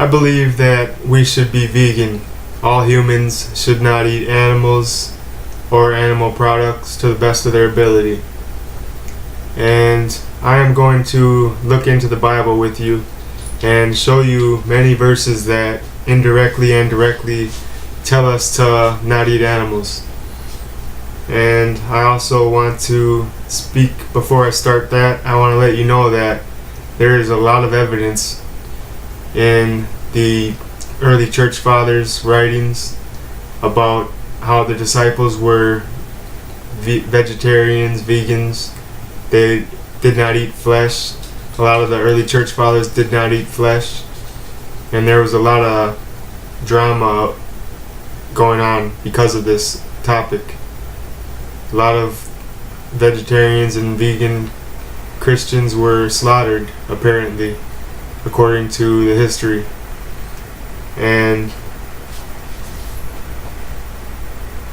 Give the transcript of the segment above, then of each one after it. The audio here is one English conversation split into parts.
I believe that we should be vegan. All humans should not eat animals or animal products to the best of their ability. And I am going to look into the Bible with you and show you many verses that indirectly and directly tell us to not eat animals. And I also want to speak, before I start that, I want to let you know that there is a lot of evidence in the early church fathers' writings about how the disciples were vegetarians, vegans. They did not eat flesh. A lot of the early church fathers did not eat flesh. And there was a lot of drama going on because of this topic. A lot of vegetarians and vegan Christians were slaughtered, apparently, according to the history. And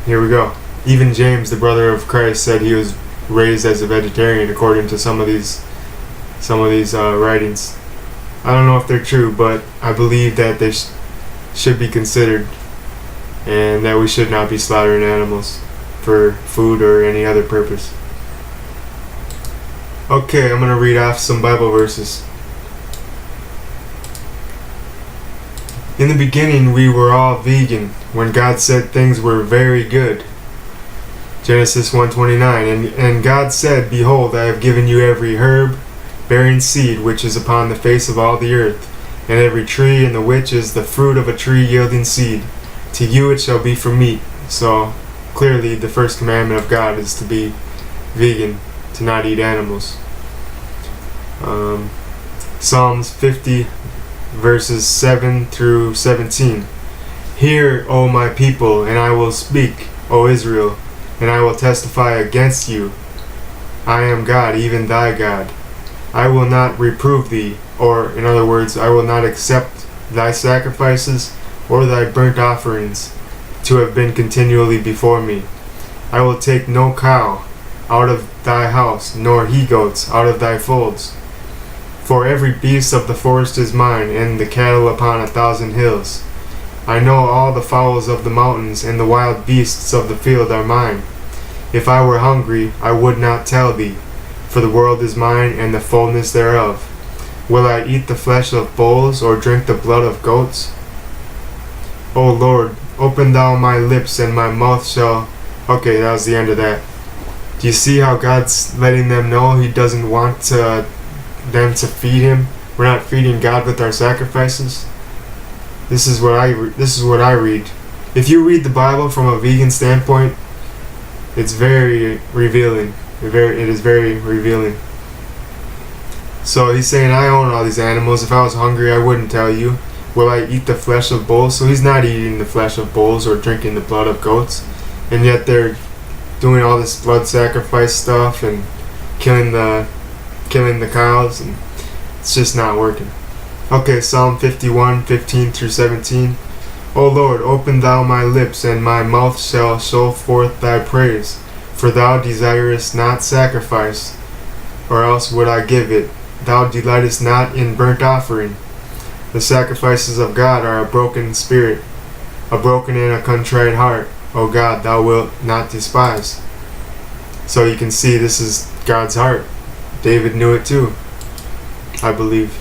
here we go. Even James, the brother of Christ, said he was raised as a vegetarian, according to some of these writings. I don't know if they're true, but I believe that they should be considered, and that we should not be slaughtering animals for food or any other purpose. Okay, I'm going to read off some Bible verses. In the beginning we were all vegan when God said things were very good. Genesis 1:29. And God said, Behold, I have given you every herb bearing seed which is upon the face of all the earth, and every tree in the which is the fruit of a tree yielding seed. To you it shall be for meat. So clearly the first commandment of God is to be vegan, to not eat animals. Psalms 50 verses 7 through 17. Hear, O my people, and I will speak, O Israel, and I will testify against you. I am God, even thy God. I will not reprove thee, or in other words, I will not accept thy sacrifices or thy burnt offerings to have been continually before me. I will take no cow out of thy house, nor he-goats out of thy folds. For every beast of the forest is mine, and the cattle upon 1,000 hills. I know all the fowls of the mountains, and the wild beasts of the field are mine. If I were hungry, I would not tell thee, for the world is mine, and the fullness thereof. Will I eat the flesh of bulls, or drink the blood of goats? O Lord, open thou my lips, and my mouth shall... Okay, that was the end of that. Do you see how God's letting them know He doesn't want them to feed Him? We're not feeding God with our sacrifices. This is what I read. If you read the Bible from a vegan standpoint, it's very revealing. It is very revealing. So he's saying, I own all these animals. If I was hungry, I wouldn't tell you. Will I eat the flesh of bulls? So he's not eating the flesh of bulls or drinking the blood of goats. And yet they're doing all this blood sacrifice stuff and killing the cows, and it's just not working. Okay, Psalm 51, 15 through 17. O Lord, open thou my lips, and my mouth shall show forth thy praise. For thou desirest not sacrifice, or else would I give it. Thou delightest not in burnt offering. The sacrifices of God are a broken spirit, a broken and a contrite heart. O God, thou wilt not despise. So you can see this is God's heart. David knew it too, I believe.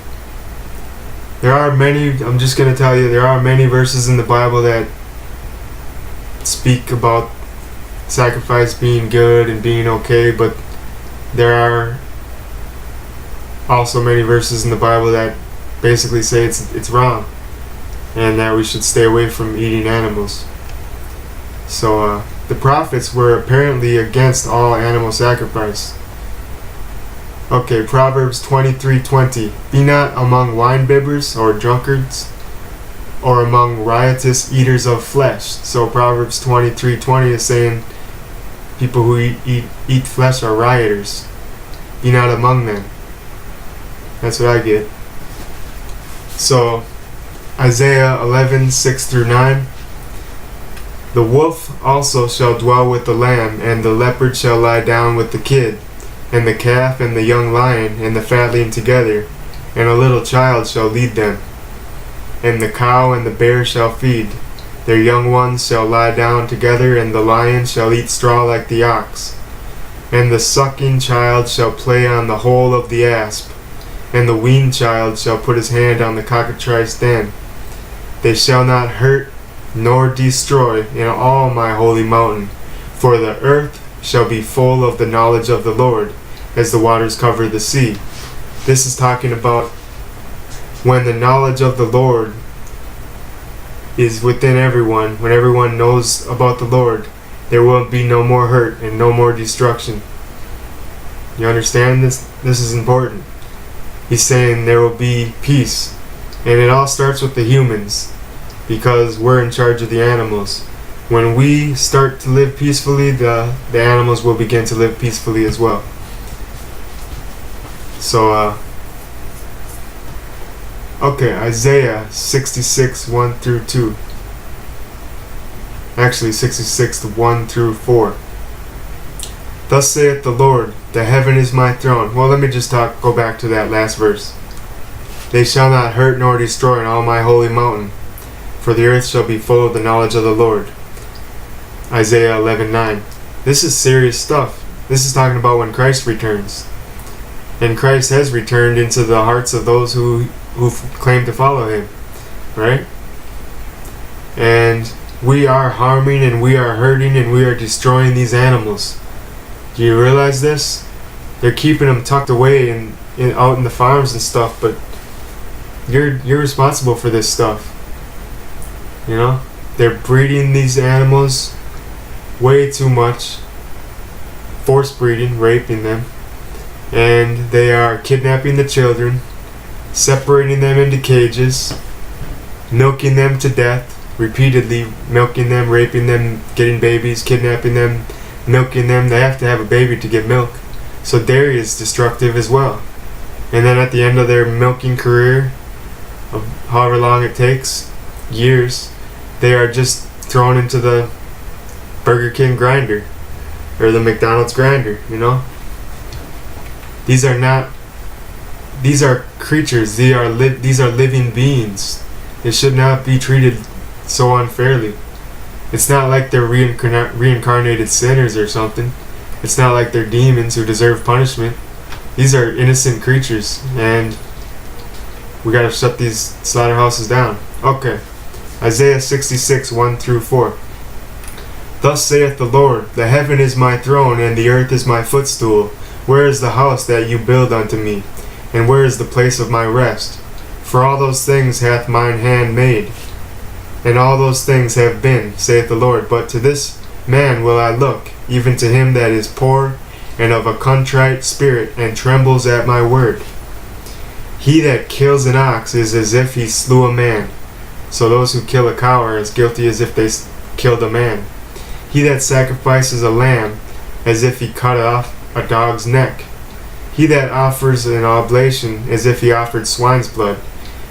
I'm just going to tell you, there are many verses in the Bible that speak about sacrifice being good and being okay, but there are also many verses in the Bible that basically say it's wrong, and that we should stay away from eating animals. So the prophets were apparently against all animal sacrifice. Okay, Proverbs 23:20. Be not among winebibbers or drunkards, or among riotous eaters of flesh. So Proverbs 23:20 is saying people who eat flesh are rioters. Be not among them. That's what I get. So Isaiah 11:6 through 9. The wolf also shall dwell with the lamb, and the leopard shall lie down with the kid, and the calf and the young lion and the fatling together, and a little child shall lead them. and the cow and the bear shall feed. Their young ones shall lie down together, and the lion shall eat straw like the ox. And the sucking child shall play on the hole of the asp, and the weaned child shall put his hand on the cockatrice den. They shall not hurt nor destroy in all my holy mountain, for the earth shall be full of the knowledge of the Lord, as the waters cover the sea. This is talking about when the knowledge of the Lord is within everyone, when everyone knows about the Lord, there will be no more hurt and no more destruction. You understand this? This is important. He's saying there will be peace. And it all starts with the humans, because we're in charge of the animals. When we start to live peacefully, the animals will begin to live peacefully as well. So, okay, Isaiah 66, 1 through 2. Actually, 66, 1 through 4. Thus saith the Lord, the heaven is my throne. Well, let me just go back to that last verse. They shall not hurt nor destroy in all my holy mountain, for the earth shall be full of the knowledge of the Lord. Isaiah 11:9. This is serious stuff. This is talking about when Christ returns. And Christ has returned into the hearts of those who claim to follow him. Right? And we are harming and we are hurting and we are destroying these animals. Do you realize this? They're keeping them tucked away out in the farms and stuff, but you're responsible for this stuff. You know? They're breeding these animals way too much. Force breeding, raping them. And they are kidnapping the children, separating them into cages, milking them to death, repeatedly milking them, raping them, getting babies, kidnapping them, milking them. They have to have a baby to get milk. So dairy is destructive as well. And then at the end of their milking career, of however long it takes, years, they are just thrown into the Burger King grinder or the McDonald's grinder, you know? These are creatures. These are living beings. They should not be treated so unfairly. It's not like they're reincarnated sinners or something. It's not like they're demons who deserve punishment. These are innocent creatures, and we gotta shut these slaughterhouses down. Okay. Isaiah 66, 1 through 4. Thus saith the Lord, the heaven is my throne, and the earth is my footstool. Where is the house that you build unto me? And where is the place of my rest? For all those things hath mine hand made, and all those things have been, saith the Lord. But to this man will I look, even to him that is poor, and of a contrite spirit, and trembles at my word. He that kills an ox is as if he slew a man. So those who kill a cow are as guilty as if they killed a man. He that sacrifices a lamb, as if he cut off a dog's neck. He that offers an oblation, as if he offered swine's blood.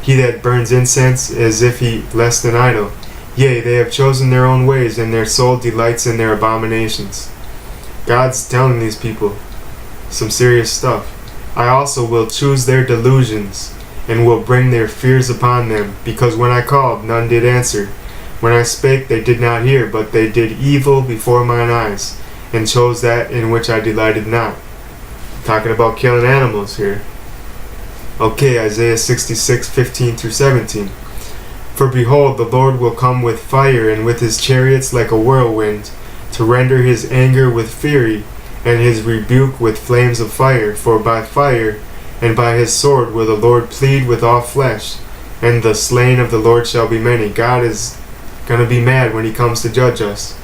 He that burns incense, as if he blessed an idol. Yea, they have chosen their own ways, and their soul delights in their abominations. God's telling these people some serious stuff. I also will choose their delusions, and will bring their fears upon them, because when I called, none did answer. When I spake, they did not hear, but they did evil before mine eyes, and chose that in which I delighted not. Talking about killing animals here. Okay, Isaiah 66, 15 through 17. For behold, the Lord will come with fire, and with his chariots like a whirlwind, to render his anger with fury, and his rebuke with flames of fire. For by fire and by his sword will the Lord plead with all flesh, and the slain of the Lord shall be many. God is going to be mad when he comes to judge us.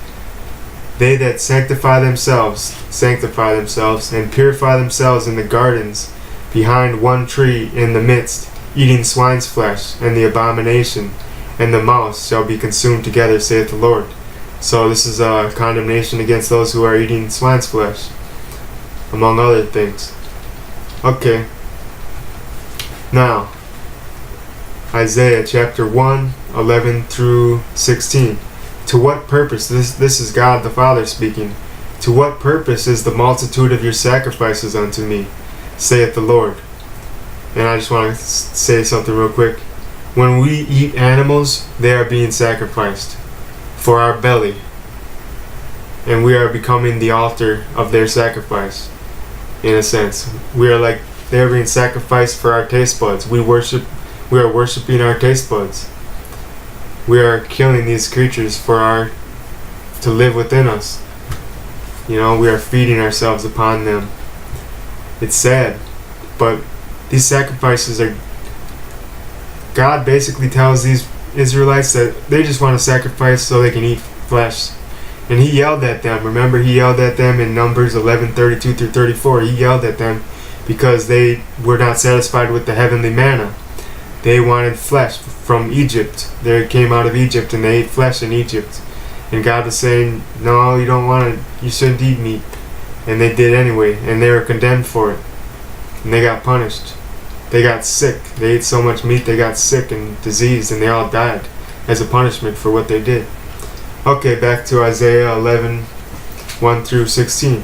They that sanctify themselves, and purify themselves in the gardens, behind one tree in the midst, eating swine's flesh, and the abomination, and the mouse shall be consumed together, saith the Lord. So this is a condemnation against those who are eating swine's flesh, among other things. Okay. Now, Isaiah chapter 1, 11 through 16. To what purpose, this is God the Father speaking, to what purpose is the multitude of your sacrifices unto me, saith the Lord. And I just want to say something real quick. When we eat animals, they are being sacrificed for our belly. And we are becoming the altar of their sacrifice, in a sense. We are like, they are being sacrificed for our taste buds. We are worshiping our taste buds. We are killing these creatures to live within us. We are feeding ourselves upon them. It's sad, but these sacrifices are, God basically tells these Israelites that they just want to sacrifice so they can eat flesh. And he yelled at them. Remember, he yelled at them in Numbers 11:32 through 34. He yelled at them because they were not satisfied with the heavenly manna. They wanted flesh from Egypt. They came out of Egypt and they ate flesh in Egypt. And God was saying, no, you don't want it. You shouldn't eat meat. And they did anyway. And they were condemned for it. And they got punished. They got sick. They ate so much meat they got sick and diseased, and they all died as a punishment for what they did. Okay, back to Isaiah 11:1 through 16.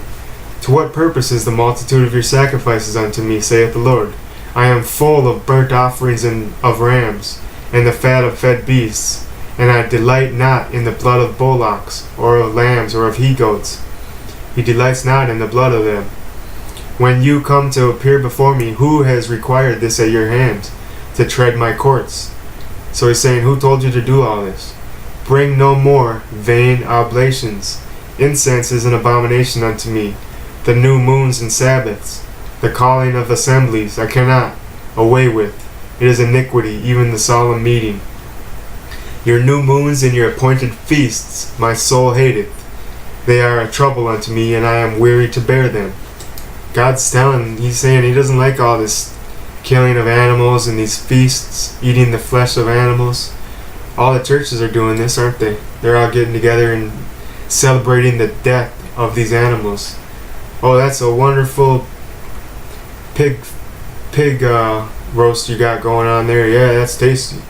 To what purpose is the multitude of your sacrifices unto me, saith the Lord? I am full of burnt offerings and of rams, and the fat of fed beasts, and I delight not in the blood of bullocks, or of lambs, or of he-goats. He delights not in the blood of them. When you come to appear before me, who has required this at your hand, to tread my courts? So he's saying, who told you to do all this? Bring no more vain oblations. Incense is an abomination unto me. The new moons and Sabbaths, the calling of assemblies, I cannot away with. It is iniquity, even the solemn meeting. Your new moons and your appointed feasts my soul hateth. They are a trouble unto me, and I am weary to bear them. God's he's saying he doesn't like all this killing of animals and these feasts, eating the flesh of animals. All the churches are doing this, aren't they? They're all getting together and celebrating the death of these animals. Oh, that's a wonderful pig roast you got going on there. Yeah, that's tasty.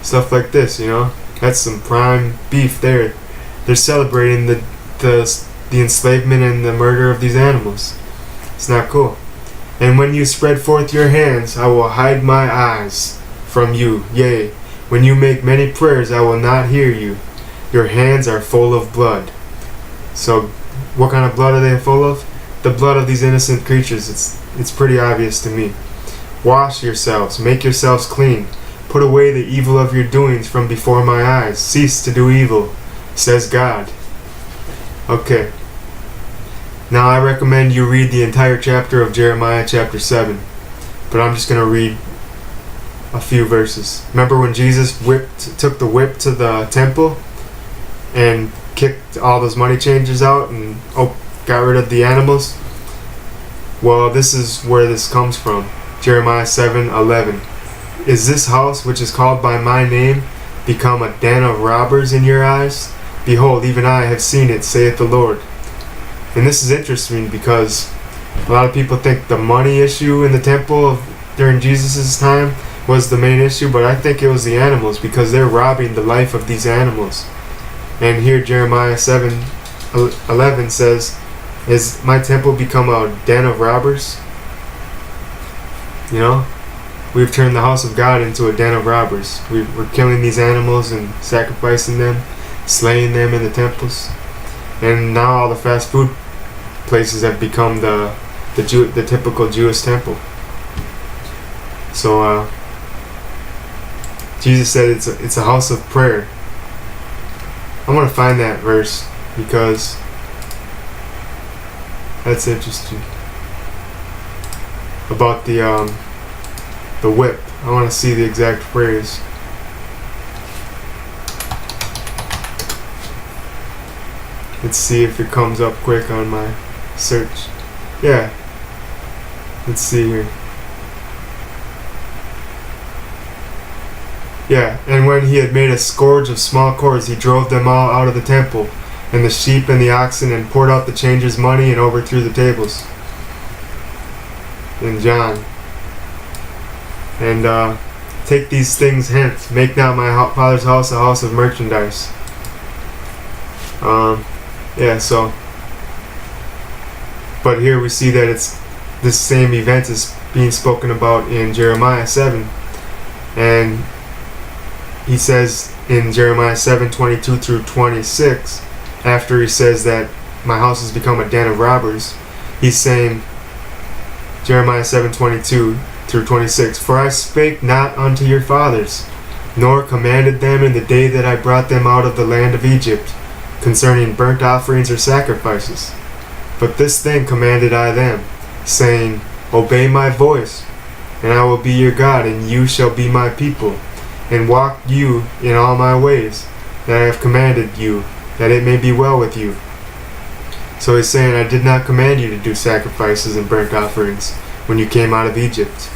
Stuff like this, That's some prime beef there. They're celebrating the enslavement and the murder of these animals. It's not cool. And when you spread forth your hands, I will hide my eyes from you. Yea, when you make many prayers, I will not hear you. Your hands are full of blood. So, what kind of blood are they full of? The blood of these innocent creatures. It's pretty obvious to me. Wash yourselves, make yourselves clean. Put away the evil of your doings from before my eyes. Cease to do evil, says God. Okay. Now I recommend you read the entire chapter of Jeremiah chapter 7. But I'm just going to read a few verses. Remember when Jesus took the whip to the temple and kicked all those money changers out and got rid of the animals? Well, this is where this comes from. Jeremiah 7:11. Is this house which is called by my name become a den of robbers in your eyes? Behold, even I have seen it, saith the Lord. And this is interesting because a lot of people think the money issue in the temple during Jesus' time was the main issue, but I think it was the animals because they're robbing the life of these animals. And here Jeremiah 7:11 says, is my temple become a den of robbers? We've turned the house of God into a den of robbers. We're killing these animals and sacrificing them, slaying them in the temples. And now all the fast food places have become the typical Jewish temple. So Jesus said it's a house of prayer. I want to find that verse because that's interesting. About the whip. I want to see the exact phrase. Let's see if it comes up quick on my search. Yeah. Let's see here. Yeah, and when he had made a scourge of small cords, he drove them all out of the temple, and the sheep and the oxen, and poured out the changers' money, and overthrew the tables. In John. And take these things hence, make not my Father's house a house of merchandise. Yeah, so. But here we see that this same event is being spoken about in Jeremiah 7. And he says in Jeremiah 7:22 through 26, after he says that my house has become a den of robbers, he's saying, Jeremiah 7:22 through 26, for I spake not unto your fathers, nor commanded them in the day that I brought them out of the land of Egypt, concerning burnt offerings or sacrifices. But this thing commanded I them, saying, obey my voice, and I will be your God, and you shall be my people, and walk you in all my ways, that I have commanded you, that it may be well with you. So he's saying, I did not command you to do sacrifices and burnt offerings when you came out of Egypt.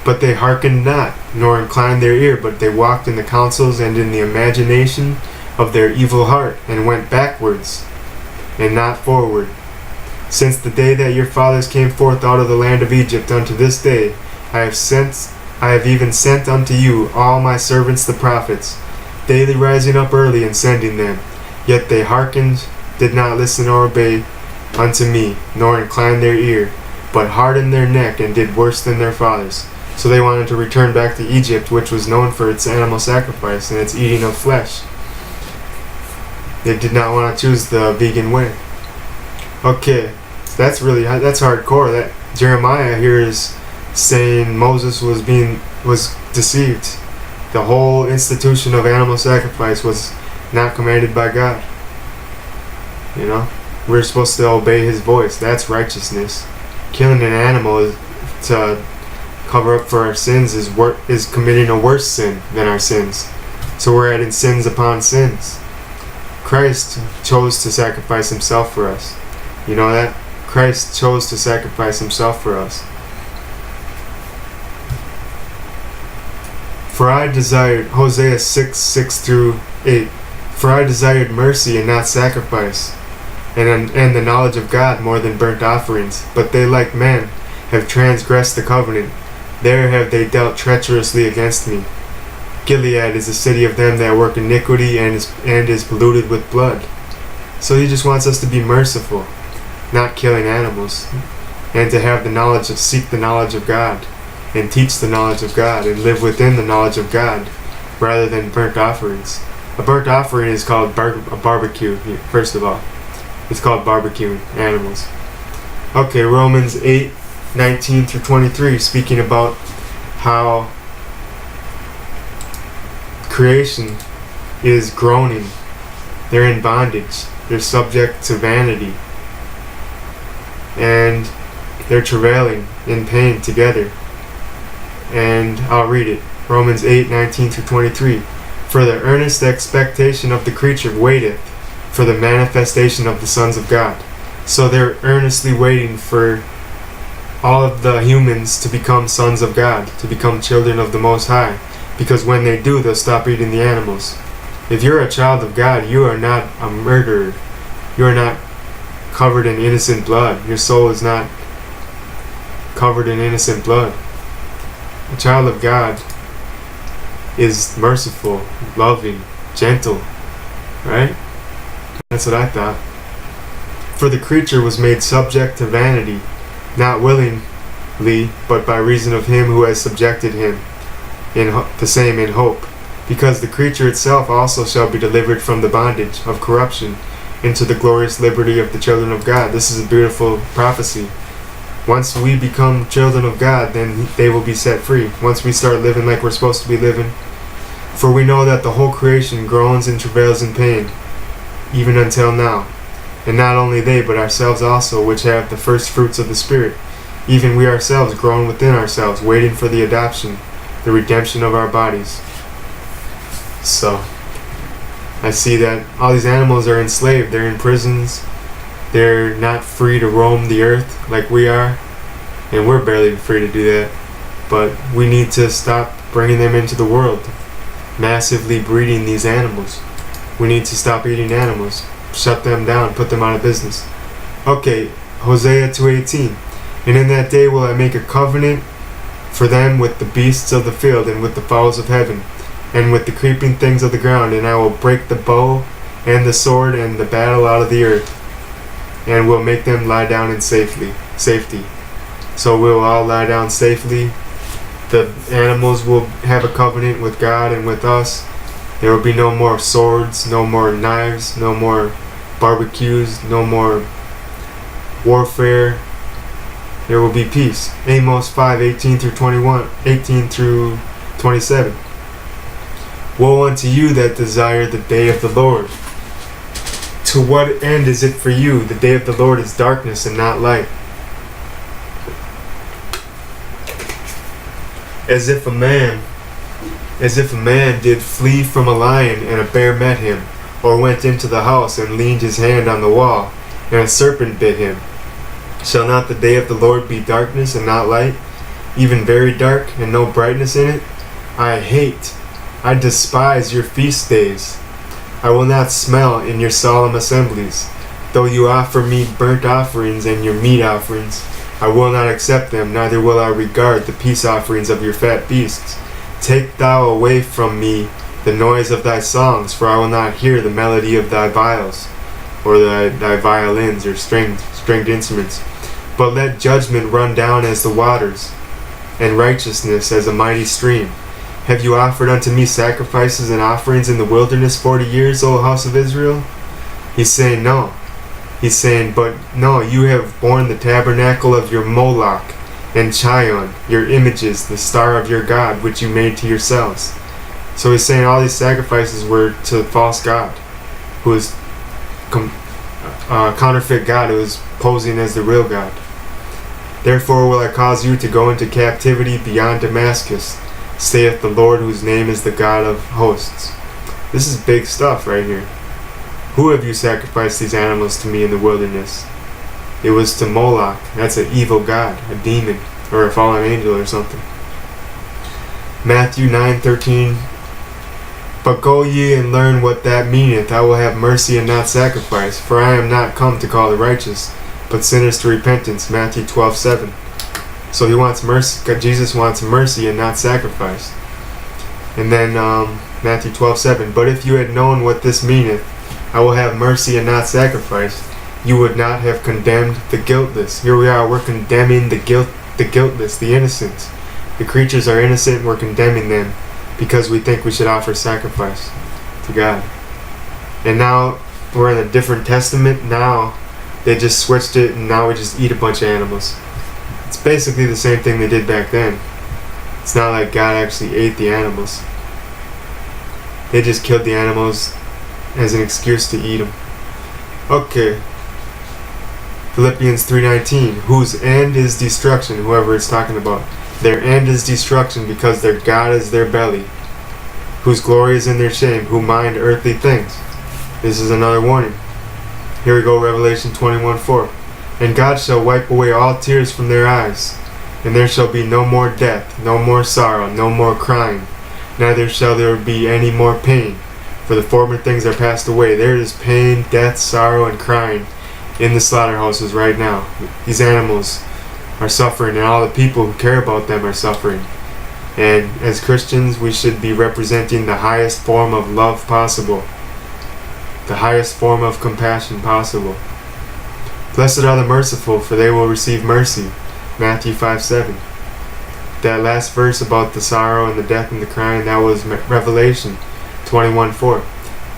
But they hearkened not, nor inclined their ear, but they walked in the counsels and in the imagination of their evil heart, and went backwards, and not forward. Since the day that your fathers came forth out of the land of Egypt unto this day, I have even sent unto you all my servants the prophets, daily rising up early and sending them. Yet they hearkened, did not listen or obey unto me, nor incline their ear, but hardened their neck and did worse than their fathers. So they wanted to return back to Egypt, which was known for its animal sacrifice and its eating of flesh. They did not want to choose the vegan way. Okay, so that's hardcore. That Jeremiah here is saying Moses was deceived. The whole institution of animal sacrifice was not commanded by God. You know, we're supposed to obey his voice. That's righteousness. Killing an animal to cover up for our sins is committing a worse sin than our sins. So we're adding sins upon sins. Christ chose to sacrifice himself for us. You know that? Christ chose to sacrifice himself for us. For I desired, Hosea 6 through 8, for I desired mercy and not sacrifice, and the knowledge of God more than burnt offerings. But they, like men, have transgressed the covenant. There have they dealt treacherously against me. Gilead is a city of them that work iniquity and is polluted with blood. So he just wants us to be merciful, not killing animals, and to have the knowledge seek the knowledge of God, and teach the knowledge of God, and live within the knowledge of God, rather than burnt offerings. A burnt offering is called a barbecue, first of all. It's called barbecuing animals. Okay, Romans 8:19 through 23, speaking about how creation is groaning. They're in bondage. They're subject to vanity. And they're travailing in pain together. And I'll read it. Romans 8:19 through 23. For the earnest expectation of the creature waiteth for the manifestation of the sons of God. So they're earnestly waiting for all of the humans to become sons of God, to become children of the Most High. Because when they do, they'll stop eating the animals. If you're a child of God, you are not a murderer. You are not covered in innocent blood. Your soul is not covered in innocent blood. A child of God is merciful, loving, gentle, right? That's what I thought. For the creature was made subject to vanity, not willingly, but by reason of him who has subjected him, the same in hope. Because the creature itself also shall be delivered from the bondage of corruption into the glorious liberty of the children of God. This is a beautiful prophecy. Once we become children of God, then they will be set free. Once we start living like we're supposed to be living. For we know that the whole creation groans and travails in pain, even until now. And not only they, but ourselves also, which have the first fruits of the Spirit. Even we ourselves groan within ourselves, waiting for the adoption, the redemption of our bodies. So, I see that all these animals are enslaved. They're in prisons. They're not free to roam the earth like we are. And we're barely free to do that. But we need to stop bringing them into the world, massively breeding these animals. We need to stop eating animals. Shut them down. Put them out of business. Okay, Hosea 2:18. And in that day will I make a covenant for them with the beasts of the field, and with the fowls of heaven, and with the creeping things of the ground, and I will break the bow and the sword and the battle out of the earth, and will make them lie down in safety. So we'll all lie down safely The animals will have a covenant with God and with us. There will be no more swords, no more knives, no more barbecues, no more warfare. There will be peace. Amos 5:18 through 21, 18 through 27. Woe unto you that desire the day of the Lord. To what end is it for you? The day of the Lord is darkness and not light. As if a man did flee from a lion and a bear met him, or went into the house and leaned his hand on the wall, and a serpent bit him. Shall not the day of the Lord be darkness and not light, even very dark and no brightness in it? I despise your feast days. I will not smell in your solemn assemblies. Though you offer me burnt offerings and your meat offerings, I will not accept them, neither will I regard the peace offerings of your fat beasts. Take thou away from me the noise of thy songs, for I will not hear the melody of thy viols, or thy violins, or stringed instruments. But let judgment run down as the waters, and righteousness as a mighty stream. Have you offered unto me sacrifices and offerings in the wilderness 40 years, O house of Israel? He's saying no. He's saying, but no, you have borne the tabernacle of your Moloch, and Chion, your images, the star of your God, which you made to yourselves. So he's saying all these sacrifices were to the false god, who is counterfeit God, who is posing as the real God. Therefore will I cause you to go into captivity beyond Damascus, saith the Lord, whose name is the God of hosts. This is big stuff right here. Who have you sacrificed these animals to me in the wilderness? It was to Moloch. That's an evil god, a demon, or a fallen angel or something. Matthew 9:13. But go ye and learn what that meaneth. I will have mercy and not sacrifice, for I am not come to call the righteous, but sinners to repentance. Matthew 12:7. So he wants mercy. God, Jesus wants mercy and not sacrifice. And then Matthew 12:7. But if you had known what this meaneth, I will have mercy and not sacrifice, you would not have condemned the guiltless. Here we are, we're condemning the guiltless, the innocent. The creatures are innocent, we're condemning them because we think we should offer sacrifice to God. And now we're in a different testament. Now they just switched it, and now we just eat a bunch of animals. It's basically the same thing they did back then. It's not like God actually ate the animals. They just killed the animals as an excuse to eat them. Okay. Philippians 3:19, whose end is destruction, whoever it's talking about. Their end is destruction because their God is their belly, whose glory is in their shame, who mind earthly things. This is another warning. Here we go, Revelation 21:4. And God shall wipe away all tears from their eyes, and there shall be no more death, no more sorrow, no more crying, neither shall there be any more pain, for the former things are passed away. There is pain, death, sorrow, and crying in the slaughterhouses right now. These animals are suffering, and all the people who care about them are suffering. And as Christians, we should be representing the highest form of love possible, the highest form of compassion possible. Blessed are the merciful, for they will receive mercy. Matthew 5:7. That last verse about the sorrow and the death and the crying, that was Revelation 21:4.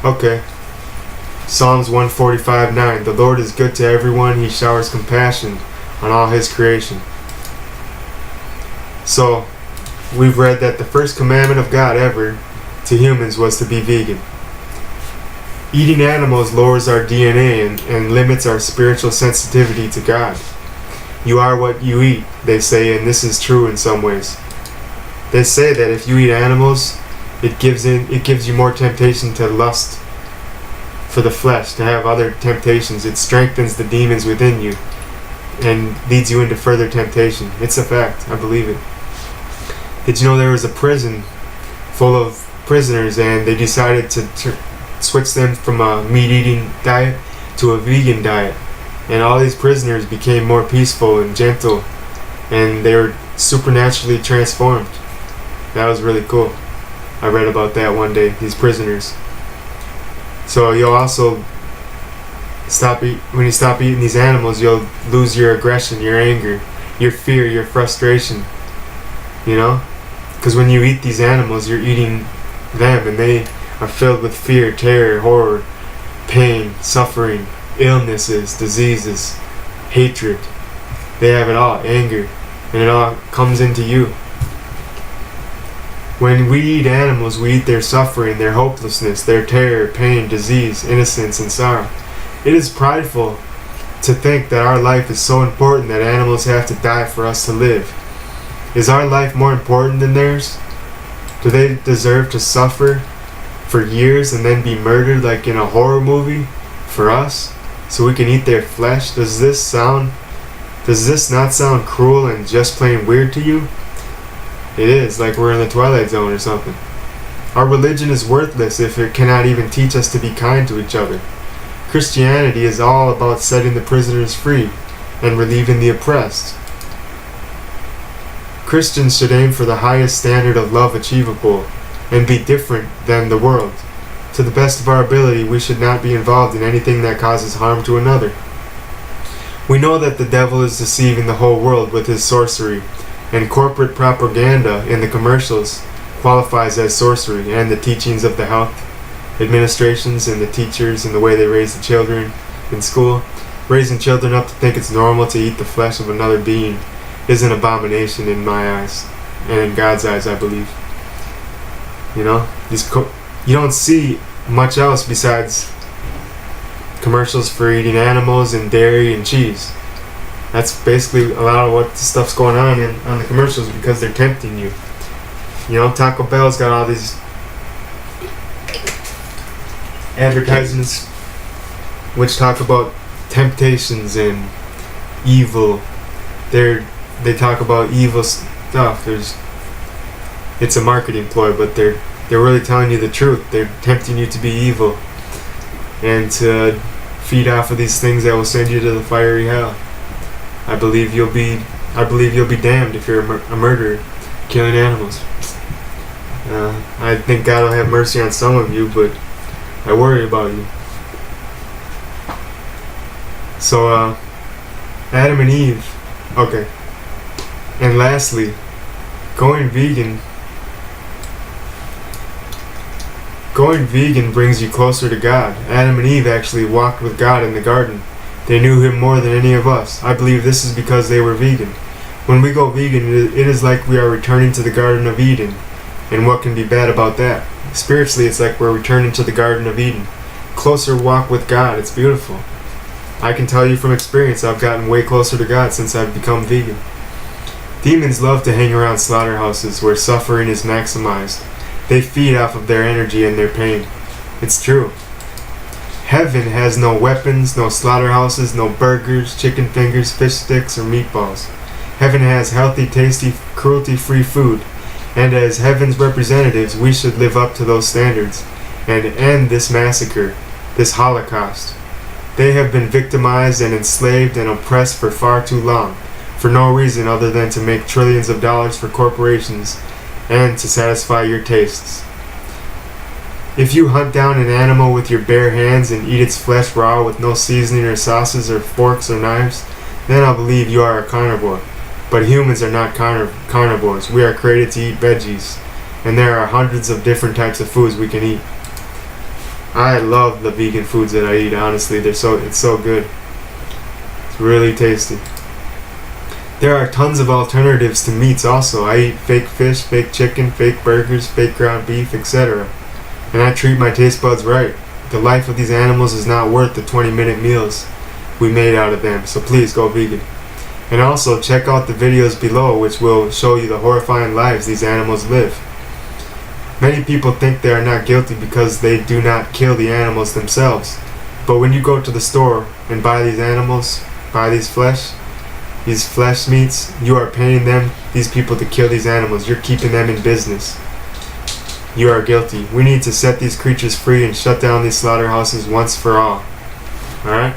Okay. Psalms 145:9. The Lord is good to everyone. He showers compassion on all his creation. So, we've read that the first commandment of God ever to humans was to be vegan. Eating animals lowers our DNA and limits our spiritual sensitivity to God. You are what you eat, they say, and this is true in some ways. They say that if you eat animals, it gives you more temptation to lust for the flesh, to have other temptations. It strengthens the demons within you and leads you into further temptation. It's a fact. I believe it. Did you know there was a prison full of prisoners, and they decided to switch them from a meat-eating diet to a vegan diet, and all these prisoners became more peaceful and gentle, and they were supernaturally transformed. That was really cool. I read about that one day, these prisoners. So you'll also when you stop eating these animals, you'll lose your aggression, your anger, your fear, your frustration. You know, Because when you eat these animals, you're eating them, and they are filled with fear, terror, horror, pain, suffering, illnesses, diseases, hatred. They have it all, anger, and it all comes into you. When we eat animals, we eat their suffering, their hopelessness, their terror, pain, disease, innocence, and sorrow. It is prideful to think that our life is so important that animals have to die for us to live. Is our life more important than theirs? Do they deserve to suffer for years and then be murdered like in a horror movie for us so we can eat their flesh? Does this not sound cruel and just plain weird to you? It is, like we're in the Twilight Zone or something. Our religion is worthless if it cannot even teach us to be kind to each other. Christianity is all about setting the prisoners free and relieving the oppressed. Christians should aim for the highest standard of love achievable and be different than the world. To the best of our ability, we should not be involved in anything that causes harm to another. We know that the devil is deceiving the whole world with his sorcery, and corporate propaganda in the commercials qualifies as sorcery, and the teachings of the health administrations and the teachers and the way they raise the children in school, raising children up to think it's normal to eat the flesh of another being, is an abomination in my eyes, and in God's eyes, I believe. You know, you don't see much else besides commercials for eating animals and dairy and cheese. That's basically a lot of what the stuff's going on the commercials, because they're tempting you. You know, Taco Bell's got all these advertisements which talk about temptations and evil. They talk about evil stuff. It's a marketing ploy, but they're really telling you the truth. They're tempting you to be evil and to feed off of these things that will send you to the fiery hell. I believe you'll be damned if you're a murderer, killing animals. I think God will have mercy on some of you, but I worry about you. So, Adam and Eve. Okay. And lastly, going vegan brings you closer to God. Adam and Eve actually walked with God in the garden. They knew Him more than any of us. I believe this is because they were vegan. When we go vegan, it is like we are returning to the Garden of Eden. And what can be bad about that? Spiritually, it's like we're returning to the Garden of Eden. Closer walk with God. It's beautiful. I can tell you from experience, I've gotten way closer to God since I've become vegan. Demons love to hang around slaughterhouses where suffering is maximized. They feed off of their energy and their pain. It's true. Heaven has no weapons, no slaughterhouses, no burgers, chicken fingers, fish sticks, or meatballs. Heaven has healthy, tasty, cruelty-free food. And as heaven's representatives, we should live up to those standards and end this massacre, this Holocaust. They have been victimized and enslaved and oppressed for far too long, for no reason other than to make trillions of dollars for corporations and to satisfy your tastes. If you hunt down an animal with your bare hands and eat its flesh raw with no seasoning or sauces or forks or knives, then I'll believe you are a carnivore. But humans are not carnivores. We are created to eat veggies, and there are hundreds of different types of foods we can eat. I love the vegan foods that I eat, honestly. It's so good. It's really tasty. There are tons of alternatives to meats also. I eat fake fish, fake chicken, fake burgers, fake ground beef, etc. And I treat my taste buds right. The life of these animals is not worth the 20-minute meals we made out of them, so please go vegan. And also check out the videos below, which will show you the horrifying lives these animals live. Many people think they are not guilty because they do not kill the animals themselves. But when you go to the store and buy these animals, buy these flesh meats, you are paying these people to kill these animals. You're keeping them in business. You are guilty. We need to set these creatures free and shut down these slaughterhouses once for all. Alright?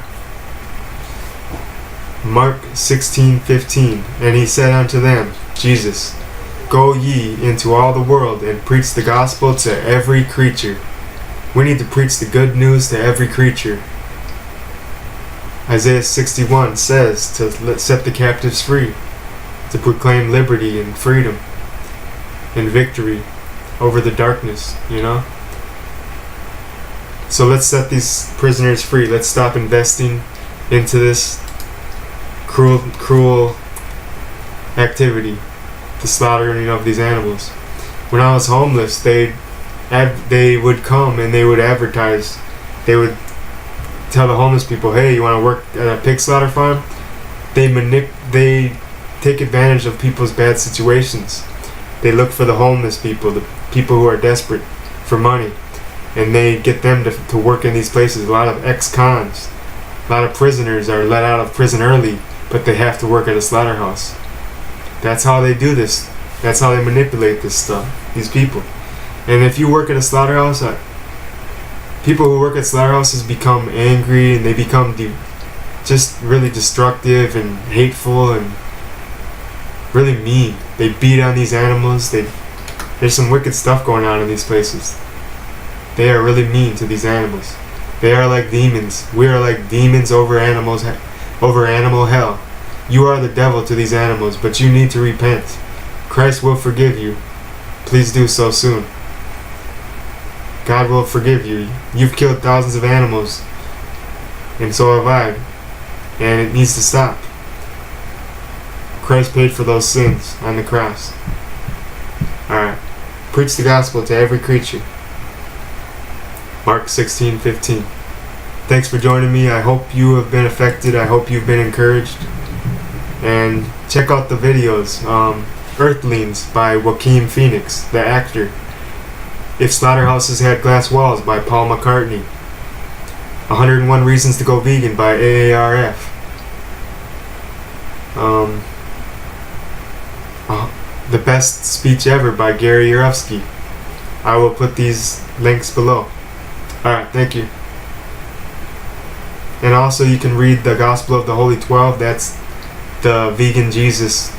Mark 16:15. And he said unto them, Jesus, go ye into all the world and preach the gospel to every creature. We need to preach the good news to every creature. Isaiah 61 says to set the captives free, to proclaim liberty and freedom. and victory over the darkness, you know? So let's set these prisoners free. Let's stop investing into this cruel activity, the slaughtering of these animals. When I was homeless, they would come and they would advertise. They would tell the homeless people, hey, you want to work at a pig slaughter farm? They take advantage of people's bad situations. They look for the homeless people, the people who are desperate for money, and they get them to work in these places. A lot of ex-cons, a lot of prisoners are let out of prison early, but they have to work at a slaughterhouse. That's how they do this. That's how they manipulate this stuff, these people. And if you work at a slaughterhouse, people who work at slaughterhouses become angry, and they become just really destructive and hateful and really mean. They beat on these animals. There's some wicked stuff going on in these places. They are really mean to these animals. They are like demons. We are like demons over animal hell. You are the devil to these animals, but you need to repent. Christ will forgive you. Please do so soon. God will forgive you. You've killed thousands of animals, and so have I, and it needs to stop. Christ paid for those sins on the cross. Alright. Preach the gospel to every creature. Mark 16:15. Thanks for joining me. I hope you have been affected. I hope you've been encouraged. And check out the videos. Earthlings by Joaquin Phoenix, the actor. If Slaughterhouses Had Glass Walls by Paul McCartney. 101 Reasons to Go Vegan by AARF. The Best Speech Ever by Gary Yourofsky. I will put these links below. Alright, thank you. And also you can read the Gospel of the Holy 12. That's the Vegan Jesus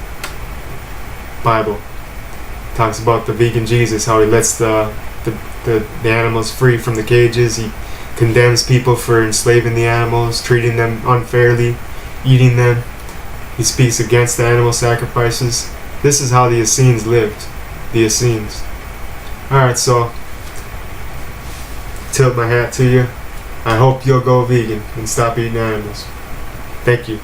Bible. Talks about the vegan Jesus, how he lets the animals free from the cages. He condemns people for enslaving the animals, treating them unfairly, eating them. He speaks against the animal sacrifices. This is how the Essenes lived. The Essenes. Alright, so tilt my hat to you. I hope you'll go vegan and stop eating animals. Thank you.